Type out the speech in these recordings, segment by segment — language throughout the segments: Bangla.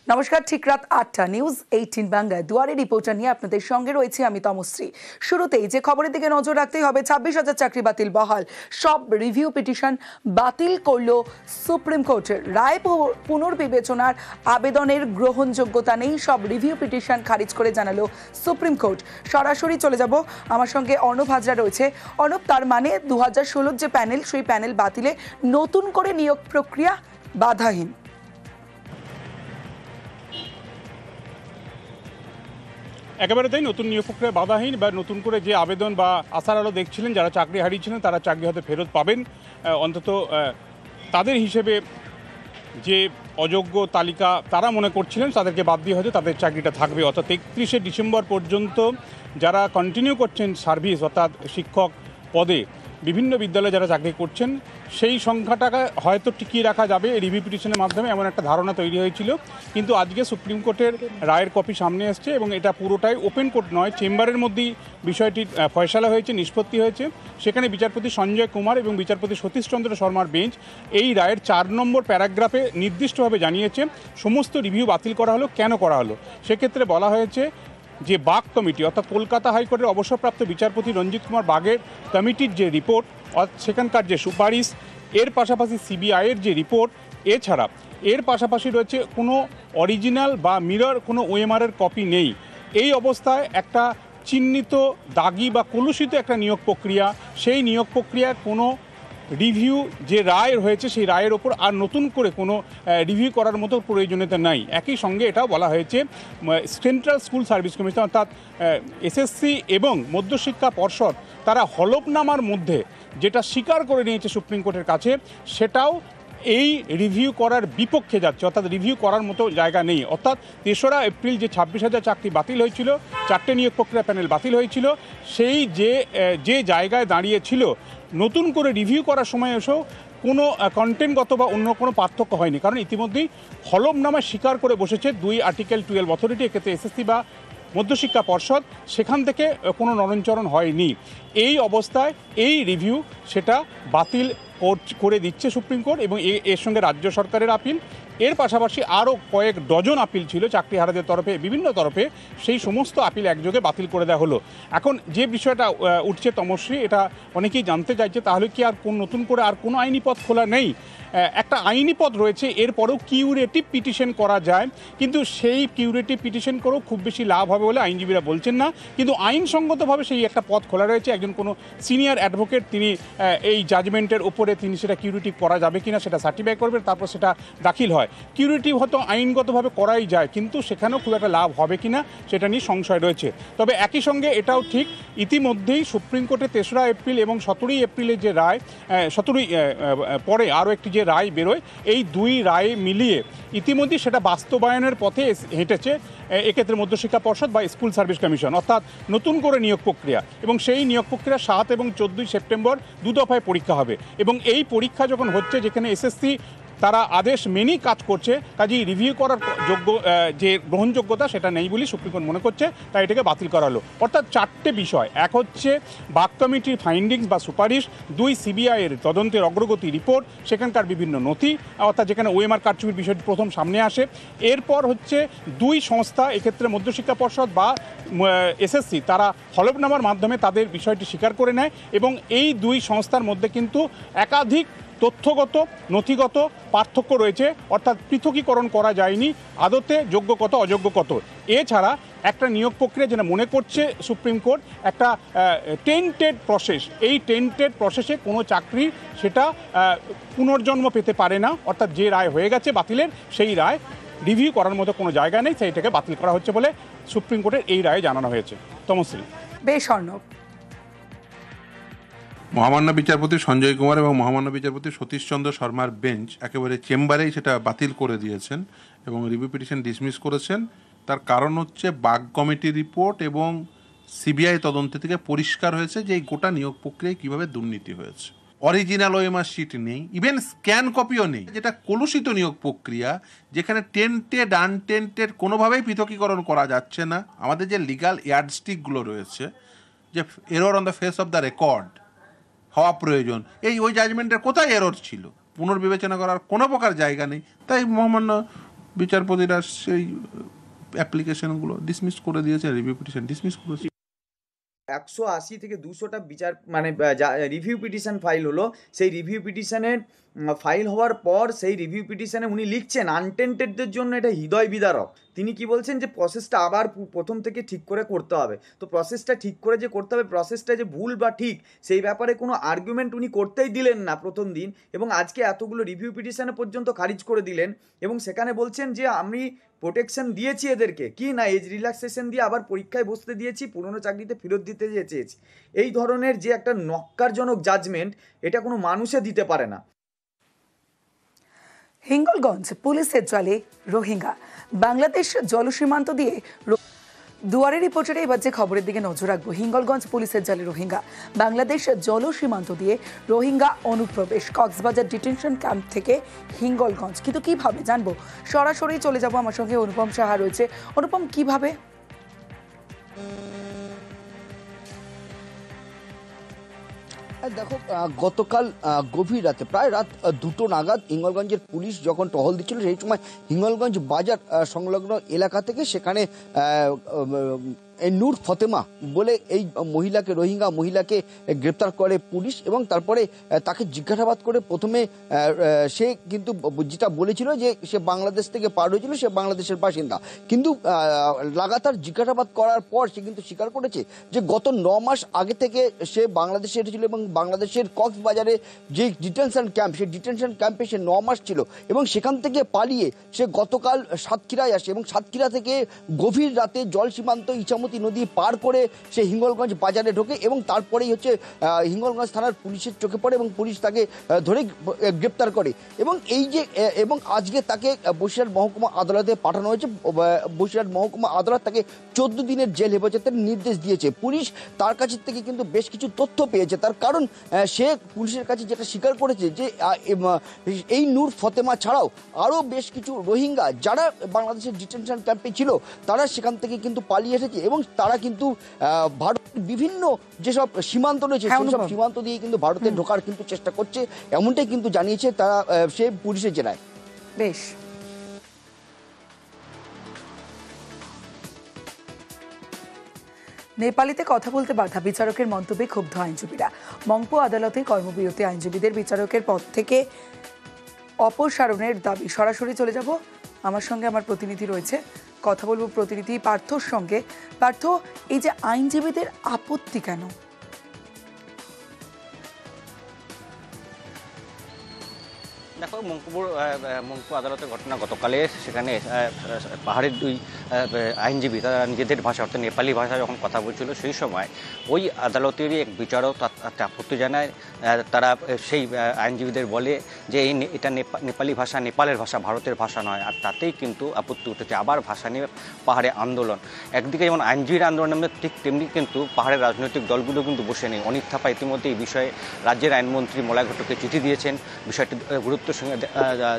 নমস্কার, ঠিক রাত ৮টা নিউজ 18 বাংলায় দুয়ারে রিপোর্টার নিয়ে আপনাদের সঙ্গে রয়েছে আমি তমশ্রী। শুরুতেই যে খবরের দিকে নজর রাখতেই হবে, 26,000 চাকরি বাতিল বহাল, সব রিভিউ পিটিশন বাতিল করল সুপ্রিম কোর্টের রায়। পুনর্বিবেচনার আবেদনের গ্রহণযোগ্যতা নেই, সব রিভিউ পিটিশন খারিজ করে জানালো সুপ্রিম কোর্ট। সরাসরি চলে যাব, আমার সঙ্গে অর্ণব হাজরা রয়েছে। অর্ণব, তার মানে 2016 যে প্যানেল, সেই প্যানেল বাতিলে নতুন করে নিয়োগ প্রক্রিয়া বাধাহীন। একেবারে তাই, নতুন নিয়োগ প্রক্রিয়া বাধাহীন বা নতুন করে যে আবেদন বা আশার আলো দেখছিলেন যারা চাকরি হারিয়েছিলেন তারা চাকরি হয়তো ফেরত পাবেন, অন্তত তাদের হিসেবে যে অযোগ্য তালিকা তারা মনে করছিলেন তাদেরকে বাদ দিয়ে হয়তো তাদের চাকরিটা থাকবে। অর্থাৎ 31শে ডিসেম্বর পর্যন্ত যারা কন্টিনিউ করছেন সার্ভিস, অর্থাৎ শিক্ষক পদে বিভিন্ন বিদ্যালয়ে যারা চাকরি করছেন সেই সংখ্যাটাকে হয়তো টিকিয়ে রাখা যাবে এই রিভিউ পিটিশনের মাধ্যমে, এমন একটা ধারণা তৈরি হয়েছিল। কিন্তু আজকে সুপ্রিম কোর্টের রায়ের কপি সামনে এসছে এবং এটা পুরোটাই ওপেন কোর্ট নয়, চেম্বারের মধ্যেই বিষয়টির ফয়সালা হয়েছে, নিষ্পত্তি হয়েছে। সেখানে বিচারপতি সঞ্জয় কুমার এবং বিচারপতি সতীশ চন্দ্র শর্মার বেঞ্চ এই রায়ের 4 নম্বর প্যারাগ্রাফে নির্দিষ্টভাবে জানিয়েছে সমস্ত রিভিউ বাতিল করা হলো, কেন করা হলো। সেক্ষেত্রে বলা হয়েছে যে বাগ কমিটি, অর্থাৎ কলকাতা হাইকোর্টের অবসরপ্রাপ্ত বিচারপতি রঞ্জিত কুমার বাগের কমিটির যে রিপোর্ট, সেখানকার যে সুপারিশ, এর পাশাপাশি সিবিআইয়ের যে রিপোর্ট, এছাড়া এর পাশাপাশি রয়েছে কোনো অরিজিনাল বা মিরর কোনো ওএমআরের কপি নেই। এই অবস্থায় একটা চিহ্নিত দাগি বা কলুষিত একটা নিয়োগ প্রক্রিয়া, সেই নিয়োগ প্রক্রিয়ার কোনো রিভিউ যে রায় হয়েছে সেই রায়ের ওপর আর নতুন করে কোনো রিভিউ করার মতো প্রয়োজনীয়তা নাই। একই সঙ্গে এটাও বলা হয়েছে সেন্ট্রাল স্কুল সার্ভিস কমিশন অর্থাৎ এসএসসি এবং মধ্যশিক্ষা পর্ষদ তারা হলফনামার মধ্যে যেটা স্বীকার করে নিয়েছে সুপ্রিম কোর্টের কাছে, সেটাও এই রিভিউ করার বিপক্ষে যাচ্ছে, অর্থাৎ রিভিউ করার মতো জায়গা নেই। অর্থাৎ 3রা এপ্রিল যে 26,000 চাকরি বাতিল হয়েছিল, 4টে নিয়োগ প্রক্রিয়া প্যানেল বাতিল হয়েছিল, সেই যে জায়গায় দাঁড়িয়েছিল নতুন করে রিভিউ করার সময় এসেও কোনো কন্টেন্টগত বা অন্য কোনো পার্থক্য হয়নি, কারণ ইতিমধ্যেই হলফনামায় স্বীকার করে বসেছে 2 আর্টিকেল 12 অথরিটি, এক্ষেত্রে এসএসসি বা মধ্যশিক্ষা পর্ষদ, সেখান থেকে কোনো নরণচরণ হয়নি। এই অবস্থায় এই রিভিউ সেটা বাতিল করে দিচ্ছে সুপ্রিম কোর্ট এবং এর সঙ্গে রাজ্য সরকারের আপিল, এর পাশাপাশি আরও কয়েক ডজন আপিল ছিল চাকরিহারাদের তরফে, বিভিন্ন তরফে, সেই সমস্ত আপিল একযোগে বাতিল করে দেওয়া হলো। এখন যে বিষয়টা উঠছে তমশ্রী, এটা অনেকেই জানতে চাইছে, তাহলে কি আর নতুন করে আর কোনো আইনি পথ খোলা নেই? একটা আইনি পথ রয়েছে, এরপরেও কিউরেটিভ পিটিশন করা যায়, কিন্তু সেই কিউরেটিভ পিটিশন করেও খুব বেশি লাভ হবে বলে আইনজীবীরা বলছেন না। কিন্তু আইনসঙ্গতভাবে সেই একটা পথ খোলা রয়েছে, একজন কোনো সিনিয়র অ্যাডভোকেট তিনি এই জাজমেন্টের উপরে তিনি সেটা কিউরেটিভ করা যাবে কিনা সেটা সার্টিফাই করবেন, তারপর সেটা দাখিল হয়। কিউরেটিভ হয়তো আইনগতভাবে করাই যায়, কিন্তু সেখানেও খুব একটা লাভ হবে কিনা সেটা নিয়ে সংশয় রয়েছে। তবে একই সঙ্গে এটাও ঠিক, ইতিমধ্যেই সুপ্রিম কোর্টে 3রা এপ্রিল এবং 17ই এপ্রিলের যে রায়, 17ই পরে আরও একটি যে রায় বেরোয়, এই 2 রায় মিলিয়ে ইতিমধ্যেই সেটা বাস্তবায়নের পথে হেঁটেছে এক্ষেত্রে মধ্যশিক্ষা পর্ষদ বা স্কুল সার্ভিস কমিশন, অর্থাৎ নতুন করে নিয়োগ প্রক্রিয়া। এবং সেই নিয়োগ প্রক্রিয়া 7 এবং 14ই সেপ্টেম্বর 2 দফায় পরীক্ষা হবে এবং এই পরীক্ষা যখন হচ্ছে, যেখানে এসএসসি তারা আদেশ মেনেই কাজ করছে, কাজেই রিভিউ করার যে গ্রহণযোগ্যতা সেটা নেই বলে সুপ্রিম কোর্ট মনে করছে, তাই এটাকে বাতিল করা হলো। অর্থাৎ 4টে বিষয়, এক হচ্ছে বাগ কমিটির ফাইন্ডিংস বা সুপারিশ, 2 সিবিআইয়ের তদন্তের অগ্রগতি রিপোর্ট, সেখানকার বিভিন্ন নথি, অর্থাৎ যেখানে ওএমআর কারচুপির বিষয়টি প্রথম সামনে আসে। এরপর হচ্ছে 2 সংস্থা, এক্ষেত্রে মধ্যশিক্ষা পর্ষদ বা এসএসসি, তারা হলফনামার মাধ্যমে তাদের বিষয়টি স্বীকার করে নেয় এবং এই 2 সংস্থার মধ্যে কিন্তু একাধিক তথ্যগত নথিগত পার্থক্য রয়েছে, অর্থাৎ পৃথকীকরণ করা যায়নি আদতে যোগ্য কত অযোগ্য কত। এছাড়া একটা নিয়োগ প্রক্রিয়া যেটা মনে করছে সুপ্রিম কোর্ট একটা টেন্টেড প্রসেস, এই টেন্টেড প্রসেসে কোনো চাকরি সেটা পুনর্জন্ম পেতে পারে না, অর্থাৎ যে রায় হয়ে গেছে বাতিলের, সেই রায় রিভিউ করার মতো কোনো জায়গা নেই, সেইটাকে বাতিল করা হচ্ছে বলে সুপ্রিম কোর্টের এই রায়ে জানানো হয়েছে। তমশ্রী। বেশ অর্ণব। মহামান্য বিচারপতি সঞ্জয় কুমার এবং মহামান্য বিচারপতি সতীশ চন্দ্র শর্মার বেঞ্চ একেবারে চেম্বারেই সেটা বাতিল করে দিয়েছেন এবং রিভিউ পিটিশন ডিসমিস করেছেন। তার কারণ হচ্ছে বাগ কমিটির রিপোর্ট এবং সিবিআই তদন্ত থেকে পরিষ্কার হয়েছে যে এই গোটা নিয়োগ প্রক্রিয়ায় কীভাবে দুর্নীতি হয়েছে। অরিজিনাল ওএমআর শিট নেই, ইভেন স্ক্যান কপিও নেই, যেটা কলুষিত নিয়োগ প্রক্রিয়া, যেখানে টেন্টেড আনটেন্টেড কোনোভাবেই পৃথকীকরণ করা যাচ্ছে না। আমাদের যে লিগাল ইয়ার্ডস্টিকগুলো রয়েছে, যে error on the face of the record হওয়া প্রয়োজন, ওই জাজমেন্টের কোথায় এরর ছিল, পুনর্বিবেচনা করার কোনো প্রকার জায়গা নেই। তাই মহামান্য বিচারপতিরা সেই অ্যাপ্লিকেশনগুলো ডিসমিস করে দিয়েছে, রিভিউ পিটিশন ডিসমিস করেছে। 180 থেকে 200টা বিচার মানে রিভিউ পিটিশন ফাইল হলো। সেই রিভিউ পিটিশনের ফাইল হওয়ার পর সেই রিভিউ পিটিশনে উনি লিখছেন আনটেন্টেডদের জন্য এটা হৃদয় বিদারক। তিনি কি বলছেন যে প্রসেসটা আবার প্রথম থেকে ঠিক করে করতে হবে। তো প্রসেসটা ঠিক করে যে করতে হবে, প্রসেসটা যে ভুল বা ঠিক সেই ব্যাপারে কোনো আর্গুমেন্ট উনি করতেই দিলেন না প্রথম দিন, এবং আজকে এতগুলো রিভিউ পিটিশনে পর্যন্ত খারিজ করে দিলেন। এবং সেখানে বলছেন যে আমি প্রোটেকশন দিয়েছি এদেরকে, কি না এজ রিল্যাক্সেশন দিয়ে আবার পরীক্ষায় বসতে দিয়েছি, পুরনো চাকরিতে ফেরত দিতে চেয়েছি। এই ধরনের যে একটা নক্কারজনক জাজমেন্ট, এটা কোনো মানুষে দিতে পারে না। হিঙ্গলগঞ্জ পুলিশের জালে রোহিঙ্গা, বাংলাদেশ জলসীমান্ত দিয়ে দুয়ারে রিপোর্টারে এবার যে খবরের দিকে নজর রাখবো। হিঙ্গলগঞ্জ পুলিশের জালে রোহিঙ্গা, বাংলাদেশ জলসীমান্ত দিয়ে রোহিঙ্গা অনুপ্রবেশ, কক্সবাজার ডিটেনশন ক্যাম্প থেকে হিঙ্গলগঞ্জ। কিন্তু কিভাবে জানবো, সরাসরি চলে যাব, আমার সঙ্গে অনুপম সাহা রয়েছে। অনুপম, কিভাবে? দেখো, গতকাল গভীর রাতে প্রায় রাত 2টো নাগাদ হিঙ্গলগঞ্জের পুলিশ যখন টহল দিচ্ছিল, সেই সময় হিঙ্গলগঞ্জ বাজার সংলগ্ন এলাকা থেকে সেখানে নূর ফতেমা বলে এই মহিলাকে, রোহিঙ্গা মহিলাকে গ্রেপ্তার করে পুলিশ। এবং তারপরে তাকে জিজ্ঞাসাবাদ করে প্রথমে সে কিন্তু যেটা বলেছিল যে সে বাংলাদেশ থেকে পার হয়েছিল, সে বাংলাদেশের বাসিন্দা। কিন্তু লাগাতার জিজ্ঞাসাবাদ করার পর সে কিন্তু স্বীকার করেছে যে গত 9 মাস আগে থেকে সে বাংলাদেশে এসেছিল এবং বাংলাদেশের কক্সবাজারে যে ডিটেনশন ক্যাম্প, সেই ডিটেনশন ক্যাম্পে সে 9 মাস ছিল এবং সেখান থেকে পালিয়ে সে গতকাল সাতক্ষীরায় আসে এবং সাতক্ষীরা থেকে গভীর রাতে জল সীমান্ত ইছামতি নদী পার করে সে হিঙ্গলগঞ্জ বাজারে ঢোকে এবং তারপরেই হচ্ছে হিঙ্গলগঞ্জ থানার পুলিশের চোখে পড়ে এবং পুলিশ তাকে ধরে গ্রেপ্তার করে। এবং এই যে এবং আজকে তাকে বসিরহাট মহকুমা আদালতে পাঠানো হয়েছে। বসিরহাট মহকুমা আদালত তাকে 14 দিনের জেল হেফাজতের নির্দেশ দিয়েছে। পুলিশ তার কাছ থেকে কিন্তু বেশ কিছু তথ্য পেয়েছে। তার কারণ সে পুলিশের কাছে যেটা স্বীকার করেছে যে এই নূর ফতেমা ছাড়াও আরও বেশ কিছু রোহিঙ্গা যারা বাংলাদেশের ডিটেনশন ক্যাম্পে ছিল, তারা সেখান থেকে কিন্তু পালিয়ে এসেছে এবং তারা কিন্তু ভারতের বিভিন্ন যেসব সীমান্ত রয়েছে সেসব সীমান্ত দিয়ে কিন্তু ভারতে ঢোকার কিন্তু চেষ্টা করছে, এমনটাই কিন্তু জানিয়েছে তারা সে পুলিশের জেলায়। বেশ, নেপালিতে কথা বলতে বাধা, বিচারকের মন্তব্যে ক্ষুব্ধ আইনজীবীরা। মংপো আদালতে কর্মবিরতি আইনজীবীদের, বিচারকের পদ থেকে অপসারণের দাবি। সরাসরি চলে যাব, আমার সঙ্গে আমার প্রতিনিধি রয়েছে, কথা বলবো প্রতিনিধি পার্থর সঙ্গে। পার্থ, এই যে আইনজীবীদের আপত্তি কেন? দেখো, মংপু আদালতের ঘটনা গতকালে। সেখানে পাহাড়ের 2 আইনজীবী তারা নিজেদের ভাষা অর্থাৎ নেপালি ভাষায় যখন কথা বলছিল, সেই সময় ওই আদালতেরই এক বিচারক তাতে আপত্তি জানায়। তারা সেই আইনজীবীদের বলে যে এটা নেপালি ভাষা নেপালের ভাষা, ভারতের ভাষা নয়। আর তাতেই কিন্তু আপত্তি উঠেছে। আবার ভাষা নিয়ে পাহাড়ে আন্দোলন। একদিকে যেমন আইনজীবীর আন্দোলন নামে, ঠিক তেমনি কিন্তু পাহাড়ের রাজনৈতিক দলগুলো কিন্তু বসে নেই। অনিত থাপা ইতিমধ্যে এই বিষয়ে রাজ্যের আইনমন্ত্রী মলয় ঘটককে চিঠি দিয়েছেন বিষয়টি গুরুত্বের সঙ্গে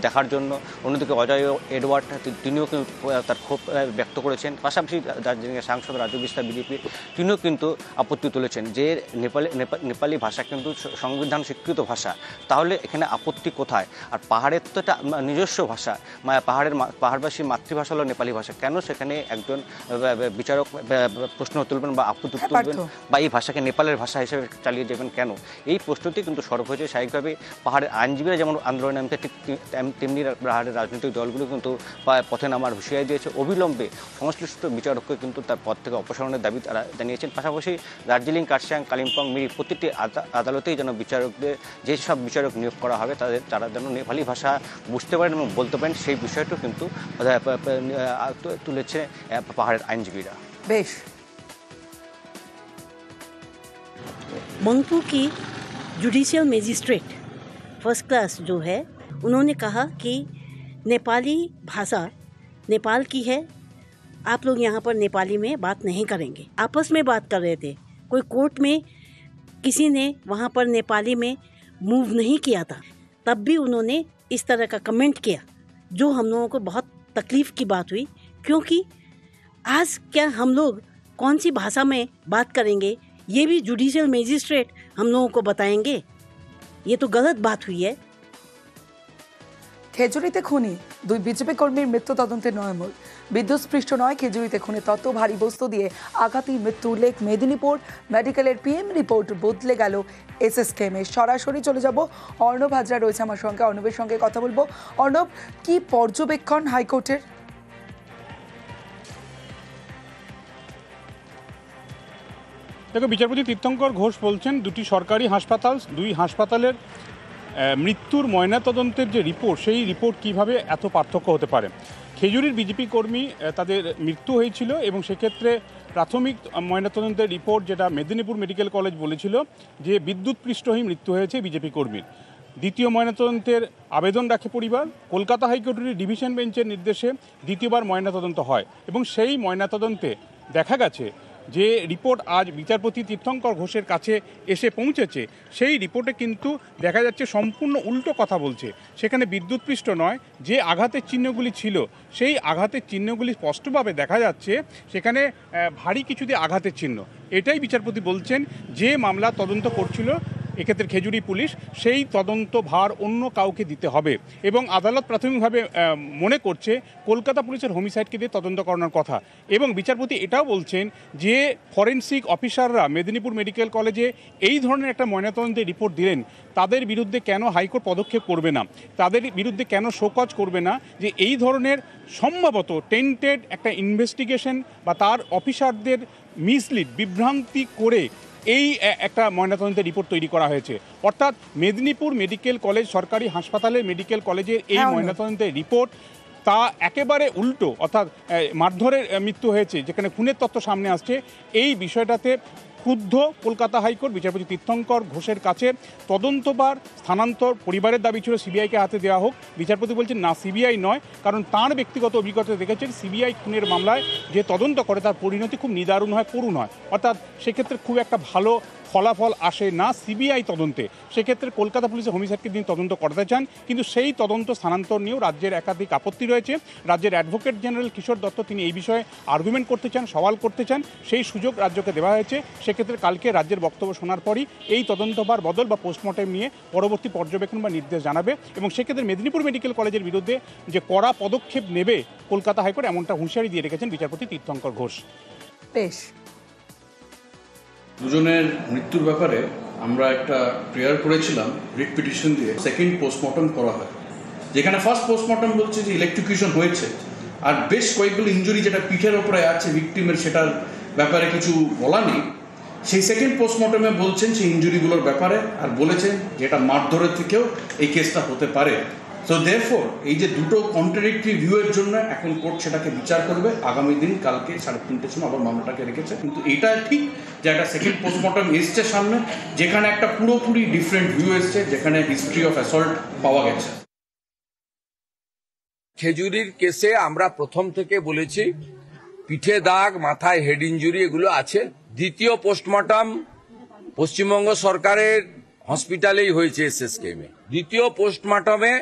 দেখার জন্য। অন্যদিকে অজয় এডওয়ার্ড তিনিও কিন্তু তার ক্ষোভ ব্যক্ত করেছেন। পাশাপাশি দার্জিলিংয়ের সাংসদ রাজু বিস্তার বিজেপি, তিনিও কিন্তু আপত্তি তুলেছেন যে নেপালি ভাষা কিন্তু সংবিধান স্বীকৃত ভাষা, তাহলে এখানে আপত্তি কোথায়? আর পাহাড়ের তো এটা নিজস্ব ভাষা, পাহাড়বাসীর মাতৃভাষা হলো নেপালি ভাষা, কেন সেখানে একজন বিচারক প্রশ্ন তুলবেন বা আপত্তি তুলবেন বা এই ভাষাকে নেপালের ভাষা হিসেবে চালিয়ে যাবেন কেন? এই প্রশ্নটি কিন্তু সরব হয়েছে। স্বাভাবিকভাবে পাহাড়ের আইনজীবীরা যেমন আন্দোলনে নামতে, ঠিক তেমনি পাহাড়ের রাজনৈতিক দলগুলো কিন্তু পথে নামার হুঁশিয়ারি দিয়েছে। অবিলম্বে সংশ্লিষ্ট বিচারককে কিন্তু তার পদ থেকে অপসারণের দাবি তারা জানিয়েছেন। পাশাপাশি দার্জিলিং, কার্শিয়াং, কালিম্পং, মিরিক প্রতিটি আদালতেই যেন বিচারকদের, যেসব বিচারক নিয়োগ করা হবে তারা যেন নেপালি ভাষা বুঝতে পারেন এবং বলতে পারেন, সেই বিষয়টিও কিন্তু তুলেছে পাহাড়ের আইনজীবীরা। বেশ, मंगपू की जुडिशियल मजिस्ट्रेट फर्स्ट क्लास जो है, उन्होंने कहा कि नेपाली भाषा नेपाल की है, आप लोग यहाँ पर नेपाली में बात नहीं करेंगे। आपस में बात कर रहे थे, कोई कोर्ट में किसी ने वहाँ पर नेपाली में मूव नहीं किया था, तब भी उन्होंने इस तरह का कमेंट किया, जो हम लोगों को बहुत तकलीफ़ की बात हुई। क्योंकि आज क्या हम लोग कौन सी भाषा में बात करेंगे, ये भी जुडिशियल मजिस्ट्रेट हम लोगों को बताएंगे? ये तो गलत बात हुई है। খেজুরিতে খুনি 2 বিজেপি কর্মীর মৃত্যু তদন্তে নয়মূল। বিদ্যুৎস্পৃষ্ট নয়, খেজুরিতে খুনে তত্ত্ব ভারী বস্তু দিয়ে আঘাতেই মৃত্যু উল্লেখ। মেদিনীপুর মেডিকেলের পিএম রিপোর্ট বদলে গেল এসএসকেএম এ। সরাসরি চলে যাব, অর্ণব হাজরা রয়েছে আমার সঙ্গে, অর্ণবের সঙ্গে কথা বলবো। অর্ণব, কি পর্যবেক্ষণ হাইকোর্টের? দেখো, বিচারপতি তীর্থঙ্কর ঘোষ বলছেন দুটি সরকারি হাসপাতাল, 2 হাসপাতালের মৃত্যুর ময়নাতদন্তের যে রিপোর্ট, সেই রিপোর্ট কিভাবে এত পার্থক্য হতে পারে। খেজুরির বিজেপি কর্মী তাদের মৃত্যু হয়েছিল এবং সেক্ষেত্রে প্রাথমিক ময়নাতদন্তের রিপোর্ট যেটা মেদিনীপুর মেডিকেল কলেজ বলেছিল যে বিদ্যুৎপৃষ্ট হয়ে মৃত্যু হয়েছে বিজেপি কর্মীর। দ্বিতীয় ময়নাতদন্তের আবেদন রাখে পরিবার। কলকাতা হাইকোর্টের ডিভিশন বেঞ্চের নির্দেশে দ্বিতীয়বার ময়নাতদন্ত হয় এবং সেই ময়নাতদন্তে দেখা গেছে যে রিপোর্ট আজ বিচারপতি তীর্থঙ্কর ঘোষের কাছে এসে পৌঁছেছে, সেই রিপোর্টে কিন্তু দেখা যাচ্ছে সম্পূর্ণ উল্টো কথা বলছে। সেখানে বিদ্যুৎপৃষ্ট নয়, যে আঘাতের চিহ্নগুলি ছিল সেই আঘাতের চিহ্নগুলি স্পষ্টভাবে দেখা যাচ্ছে সেখানে ভারী কিছু দিয়ে আঘাতের চিহ্ন। এটাই বিচারপতি বলছেন যে মামলা তদন্ত করছিল এক্ষেত্রে খেজুরি পুলিশ, সেই তদন্ত ভার অন্য কাউকে দিতে হবে এবং আদালত প্রাথমিকভাবে মনে করছে কলকাতা পুলিশের হোমিসাইডকে দিয়ে তদন্ত করানোর কথা। এবং বিচারপতি এটাও বলছেন যে ফরেনসিক অফিসাররা মেদিনীপুর মেডিকেল কলেজে এই ধরনের একটা ময়নাতদন্তের রিপোর্ট দিলেন, তাদের বিরুদ্ধে কেন হাইকোর্ট পদক্ষেপ করবে না, তাদের বিরুদ্ধে কেন শোকজ করবে না, যে এই ধরনের সম্ভবত টেন্টেড একটা ইনভেস্টিগেশন বা তার অফিসারদের মিসলিড, বিভ্রান্তি করে এই একটা ময়নাতদন্তের রিপোর্ট তৈরি করা হয়েছে। অর্থাৎ মেদিনীপুর মেডিকেল কলেজ, সরকারি হাসপাতালের মেডিকেল কলেজের এই ময়নাতদন্তের রিপোর্ট তা একেবারে উল্টো, অর্থাৎ মারধরের মৃত্যু হয়েছে যেখানে খুনের তথ্য সামনে আসছে। এই বিষয়টাতে ক্ষুব্ধ কলকাতা হাইকোর্ট। বিচারপতি তীর্থঙ্কর ঘোষের কাছে তদন্তভার স্থানান্তর পরিবারের দাবি ছিল সিবিআইকে হাতে দেওয়া হোক। বিচারপতি বলছেন না, সিবিআই নয়, কারণ তাঁর ব্যক্তিগত অভিজ্ঞতা দেখেছেন সিবিআই খুনের মামলায় যে তদন্ত করে তার পরিণতি খুব নিদারুণ হয়, করুণ হয়। অর্থাৎ সেক্ষেত্রে খুব একটা ভালো ফলাফল আসে না সিবিআই তদন্তে। সেক্ষেত্রে কলকাতা পুলিশের হোমিসাইডকে তিনি তদন্ত করতে চান, কিন্তু সেই তদন্ত স্থানান্তর নিয়েও রাজ্যের একাধিক আপত্তি রয়েছে। রাজ্যের অ্যাডভোকেট জেনারেল কিশোর দত্ত তিনি এই বিষয়ে আর্গুমেন্ট করতে চান, সওয়াল করতে চান, সেই সুযোগ রাজ্যকে দেওয়া হয়েছে। সেক্ষেত্রে কালকে রাজ্যের বক্তব্য শোনার পরই এই তদন্তভার বদল বা পোস্টমর্টেম নিয়ে পরবর্তী পর্যবেক্ষণ বা নির্দেশ জানাবে এবং সেক্ষেত্রে মেদিনীপুর মেডিকেল কলেজের বিরুদ্ধে যে কড়া পদক্ষেপ নেবে কলকাতা হাইকোর্ট, এমনটা হুঁশিয়ারি দিয়ে রেখেছেন বিচারপতি তীর্থঙ্কর ঘোষ। বেশ, দুজনের মৃত্যুর ব্যাপারে আমরা একটা প্রেয়ার করেছিলাম রিট পিটিশন দিয়ে, সেকেন্ড পোস্টমর্টম করা হয়, যেখানে ফার্স্ট পোস্টমর্টম বলছে যে ইলেকট্রিকিউশন হয়েছে আর বেশ কয়েকগুলো ইনজুরি যেটা পিঠের ওপরে আছে ভিকটিমের, সেটার ব্যাপারে কিছু বলা নেই। সেই সেকেন্ড পোস্টমর্টমে বলছেন সেই ইনজুরিগুলোর ব্যাপারে আর বলেছেন যে এটা মারধরের থেকেও এই কেসটা হতে পারে। সো দেয়ারফর এই যে দুটো কন্ট্রাডিক্টরি ভিউয়ের জন্য এখন কোর্ট সেটাকে বিচার করবে আগামী দিন, কালকে 3:30 সময় আবার মামলাটাকে রেখেছে। কিন্তু এটা ঠিক যে একটা সেকেন্ড পোস্টমর্টম এসছে সামনে, যেখানে একটা পুরোপুরি ডিফারেন্ট ভিউ এসছে, যেখানে হিস্ট্রি অফ অ্যাসল্ট পাওয়া গেছে। খেজুরির কেসে আমরা প্রথম থেকে বলেছি পিঠে দাগ, মাথায় হেড ইঞ্জুরি এগুলো আছে। দ্বিতীয় পোস্টমর্টম পশ্চিমবঙ্গ সরকারের হসপিটালেই হয়েছে এসএসকেএমে। দ্বিতীয় পোস্টমর্টমে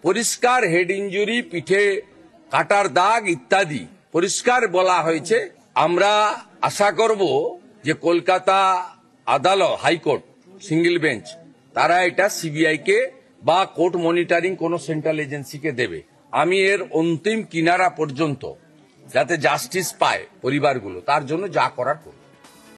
পরিষ্কার হেড ইঞ্জুরি, পিঠে কাটার দাগ ইত্যাদি পরিষ্কার বলা হয়েছে। আমরা আশা করব যে কলকাতা আদালত, হাইকোর্ট, সিঙ্গেল বেঞ্চ তারা এটা সিবিআইকে বা কোর্ট মনিটরিং কোনো সেন্ট্রাল এজেন্সিকে দেবে। আমি এর অন্তিম কিনারা পর্যন্ত যাতে জাস্টিস পায় পরিবারগুলো, তার জন্য যা করার করব।